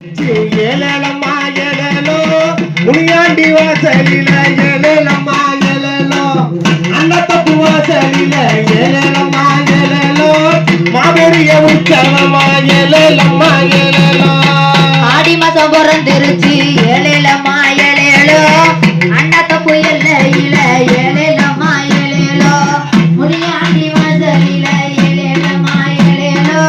ஏழலம்மா ஏழலோ முனியாண்டி வாசலில ஏழலம்மா ஏழலோ அன்னத்தப்பு வாசலில ஏழலம்மா ஏழலோ மாபெரிய உற்சவமா ஏழலம்மா ஏழலோ ஆடி மாசம் பிறந்திருச்சு ஏழலம்மா ஏழலோ அன்னத்தப்பு எல்லையில ஏழலம்மா ஏழலோ முனியாண்டி வாசலில ஏழலம்மா ஏழலோ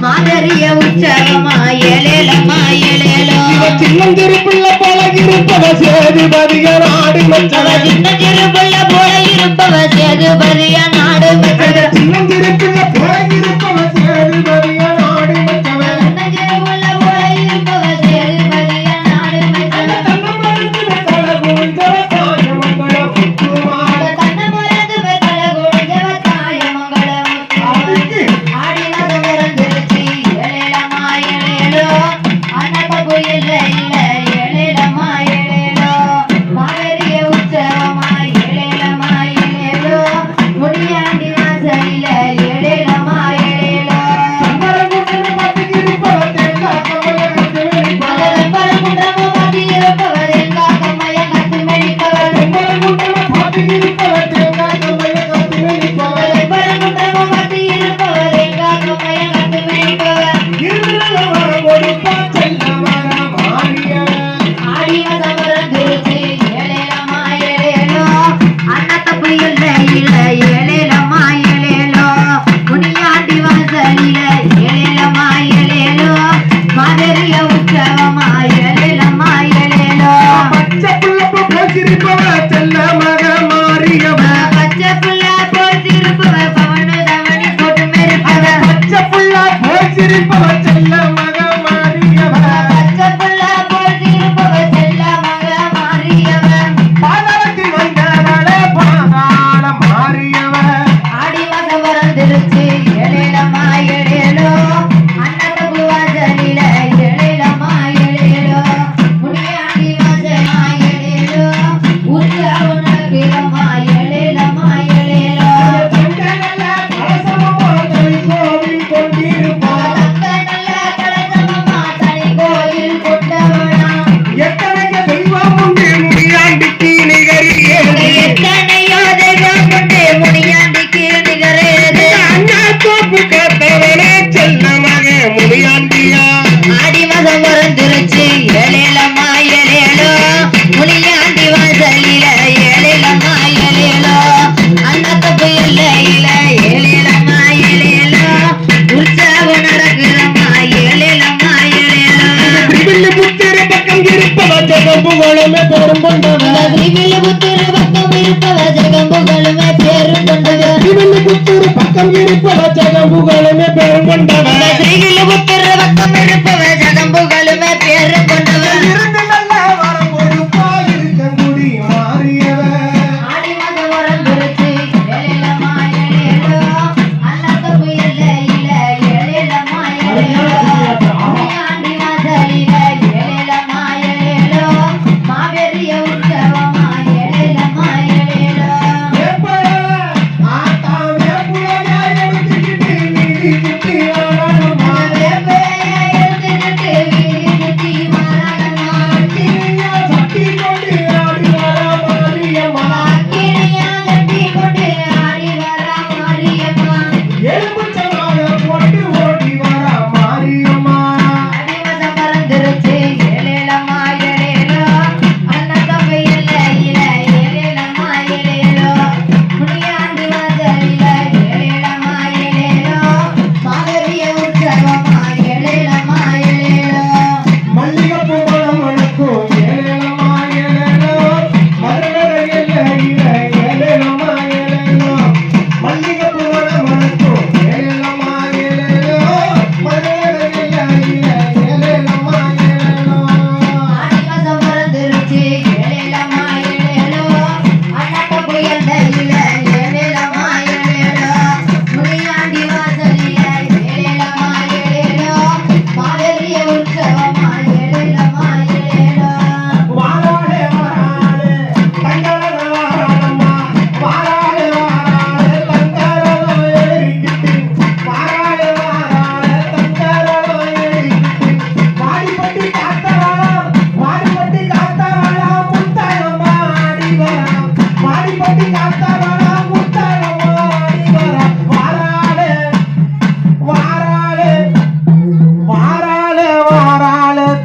மாபெரிய உற்சவமா ஏழலம்மா ஏழலோ சின்னஞ்சிறுப்புள்ள போல இருப்பவ சேதுபதிய நாடு மச்சவ சின்னஞ்சிறுப்புள்ள போல இருப்பவ சேதுபதிய நாடு மச்சவ சின்னஞ்சிறுப்புள்ள போல இருப்பவ சேதுபதிய நாடு மச்சவ சின்னஞ்சிறுப்புள்ள போல இருப்பவ சேதுபதிய நாடு மச்சவ தன்னமரத்து தல குஞ்சவ தாயமங்கள புத்துமாட தன்னமரத்து தல குஞ்சவ தாயமங்கள ஆடி மாதம் பிறந்திருச்சு ஏழலம்மா ஏழலோ அன்னத்தப்பு எல்லையில ஏழலம்மா ஏழலோ மாபெரிய உற்சவமா ஏழலம்மா ஏழலோ முனியாண்டி வாசலில ஏழலம்மா ஏழலோ மரமுட்டன பத்தி இருப்பவ தேங்கா கமல கத்து வெளிப்பவ பரமுண்டமும் பத்தி இருப்பவர் எங்கா கம்மைய கத்து மெடிப்பவர் மரமுட்டன பத்தி இருப்பவ தேங்கா கமல கத்து வெளிப்பவ பரமுண்டமும் பத்தி இருப்பவர் எங்கா கம்மைய கத்து மெடிப்பவர் இருள வர கொடுப்பா செல்ல வர மாறியவ ஆடி மாதம் பிறந்திருச்சு ஏழலம்மா ஏழலோ அன்னத்தப்பு எல்லையில ஏழலம்மா ஏழலோ முனியாண்டி வாசலில ஏழலம்மா ஏழலோ மாபெரிய உற்சவமா ஏழலம்மா ஏழலோ பச்சை புள்ளப்பு பேசிருப்பவ செல்ல மக மாறியவ பச்சை புள்ள போல் திருப்பவ பவனு தவணி போட்டு மெருப்பவ பச்சை புள்ள பேசிருப்பவ செல்ல மக மாறியவ பச்சை புள்ள போல் திருப்பவ செல்ல மக மாறியவ பாதாளத்தில் வந்தவளே பாதாள மாறியவ ஆடி மாதம் பிறந்திருச்சு ஏழலம்மா ஏழலோ அன்னத்தப்பு வாசலில ஏழலம்மா ஏழலோ முனியாண்டி வாசலம்மா ஏழலோ உற்சவம் நடக்கிறம்மா ஏழலம்மா ஏழலோ செங்கனல கலசமோ கோவில் கொண்டிருப்பார் நல்ல கலசமம்மா தனி கோயில் கொண்டவனா எத்தனைய தெய்வம் உண்டு முனியாண்டிக்கு நிகரியே எத்தனையோ தெய்வம் கொண்டு முனியாண்டிக்கு நிகரேது அண்ணா தோப்பு காத்தவளே செல்ல மக முனியாண்டியா ஆடி மாதம் பிறந்திருச்சு ஏழலம்மா ஏழலோ முனியாண்டி வாசலில ஏழலம்மா ஏழலோ அன்னத்தப்பு எல்லையில ஏழலம்மா ஏழலோ உற்சவம் நடக்கிறம்மா ஏழலம்மா ஏழலோ திரிவில்லு புத்திர பக்கம் இருப்பவ ஜெகம்புகளுமே பெரும் கொண்டவ திரிவில்லு புத்திர பக்கம் இருப்பவ ஜெகம்புகளுமே பேரும் கொண்டவ திரிவில்லு புத்திர பக்கம் இருப்பவ ஜெகம்புகளுமே பெரும் கொண்டவ திரிவில்லு புத்திர பக்கம் இருப்பவ ஜெகம்புகளுமே பேரும் கொண்டவ இருந்து நல்ல வரம் கொடுப்பா இருக்க முடி மாறியவ ஆடி மாதம் பிறந்திருச்சு ஏழலம்மா ஏழலோ அன்னத்தப்பு எல்லையில ஏழலம்மா ஏழலோ முனியாண்டி வாசலில ஏழலம்மா ஏழலோ மாபெரிய உற்சவமா ஏழலம்மா ஏழலோ வேப்பல ஆத்தா வேப்புலையா எடுத்துக்கிட்டு நீதி சுத்தி ஆடணுமா வேப்பைய எடுத்துட்டு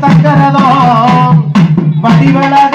தங்கரதம் வடிவழக